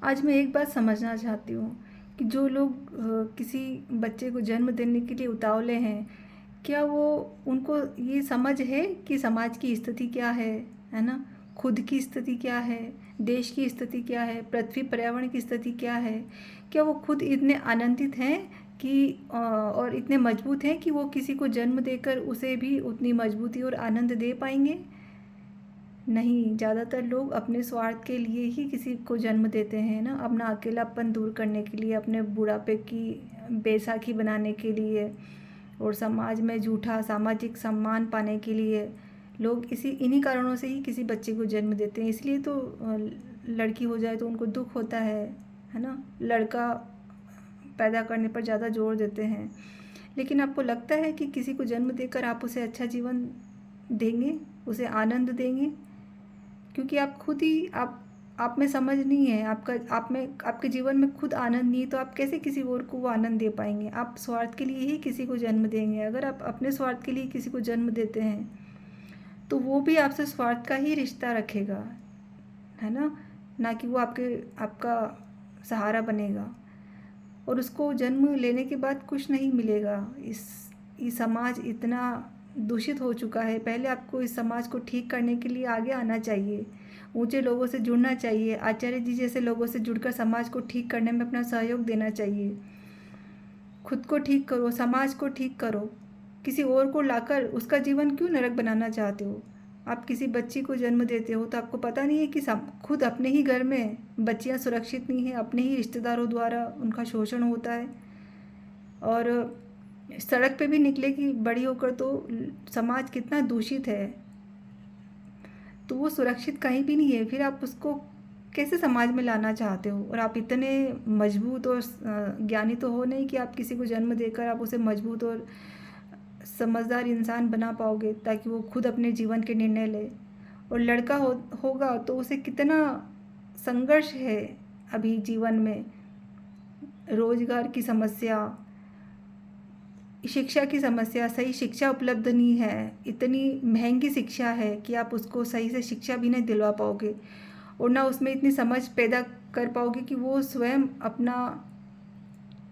आज मैं एक बात समझना चाहती हूँ कि जो लोग किसी बच्चे को जन्म देने के लिए उतावले हैं, क्या वो उनको ये समझ है कि समाज की स्थिति क्या है ना? खुद की स्थिति क्या है, देश की स्थिति क्या है, पृथ्वी पर्यावरण की स्थिति क्या है? क्या वो खुद इतने आनंदित हैं कि और इतने मजबूत हैं कि वो किसी को जन्म देकर उसे भी उतनी मजबूती और आनंद दे पाएंगे? नहीं, ज़्यादातर लोग अपने स्वार्थ के लिए ही किसी को जन्म देते हैं ना, अपना अकेलापन दूर करने के लिए, अपने बुढ़ापे की बैसाखी बनाने के लिए और समाज में झूठा सामाजिक सम्मान पाने के लिए लोग इन्हीं कारणों से ही किसी बच्चे को जन्म देते हैं। इसलिए तो लड़की हो जाए तो उनको दुख होता है ना? लड़का पैदा करने पर ज़्यादा जोर देते हैं। लेकिन आपको लगता है कि किसी को जन्म देकर आप उसे अच्छा जीवन देंगे, उसे आनंद देंगे? क्योंकि आप खुद ही आप में समझ नहीं है, आपका आप में आपके जीवन में खुद आनंद नहीं है, तो आप कैसे किसी और को वो आनंद दे पाएंगे? आप स्वार्थ के लिए ही किसी को जन्म देंगे। अगर आप अपने स्वार्थ के लिए किसी को जन्म देते हैं तो वो भी आपसे स्वार्थ का ही रिश्ता रखेगा, है ना कि वो आपका सहारा बनेगा। और उसको जन्म लेने के बाद कुछ नहीं मिलेगा। इस समाज इतना दूषित हो चुका है। पहले आपको इस समाज को ठीक करने के लिए आगे आना चाहिए, ऊंचे लोगों से जुड़ना चाहिए, आचार्य जी जैसे लोगों से जुड़कर समाज को ठीक करने में अपना सहयोग देना चाहिए। खुद को ठीक करो, समाज को ठीक करो। किसी और को लाकर उसका जीवन क्यों नरक बनाना चाहते हो? आप किसी बच्ची को जन्म देते हो तो आपको पता नहीं है कि खुद अपने ही घर में बच्चियां सुरक्षित नहीं हैं, अपने ही रिश्तेदारों द्वारा उनका शोषण होता है। और सड़क पे भी निकलेगी बड़ी होकर तो समाज कितना दूषित है, तो वो सुरक्षित कहीं भी नहीं है। फिर आप उसको कैसे समाज में लाना चाहते हो? और आप इतने मजबूत और ज्ञानी तो हो नहीं कि आप किसी को जन्म देकर आप उसे मजबूत और समझदार इंसान बना पाओगे ताकि वो खुद अपने जीवन के निर्णय ले। और लड़का होगा तो उसे कितना संघर्ष है अभी जीवन में, रोजगार की समस्या, शिक्षा की समस्या, सही शिक्षा उपलब्ध नहीं है, इतनी महंगी शिक्षा है कि आप उसको सही से शिक्षा भी नहीं दिलवा पाओगे और ना उसमें इतनी समझ पैदा कर पाओगे कि वो स्वयं अपना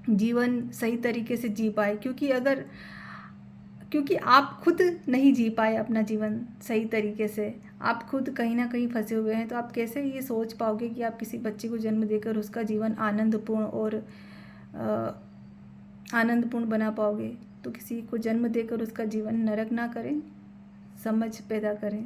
जीवन सही तरीके से जी पाए। क्योंकि आप खुद नहीं जी पाए अपना जीवन सही तरीके से, आप खुद कहीं ना कहीं फंसे हुए हैं, तो आप कैसे ये सोच पाओगे कि आप किसी बच्चे को जन्म देकर उसका जीवन आनंदपूर्ण और आनंदपूर्ण बना पाओगे? तो किसी को जन्म देकर उसका जीवन नरक ना करें, समझ पैदा करें।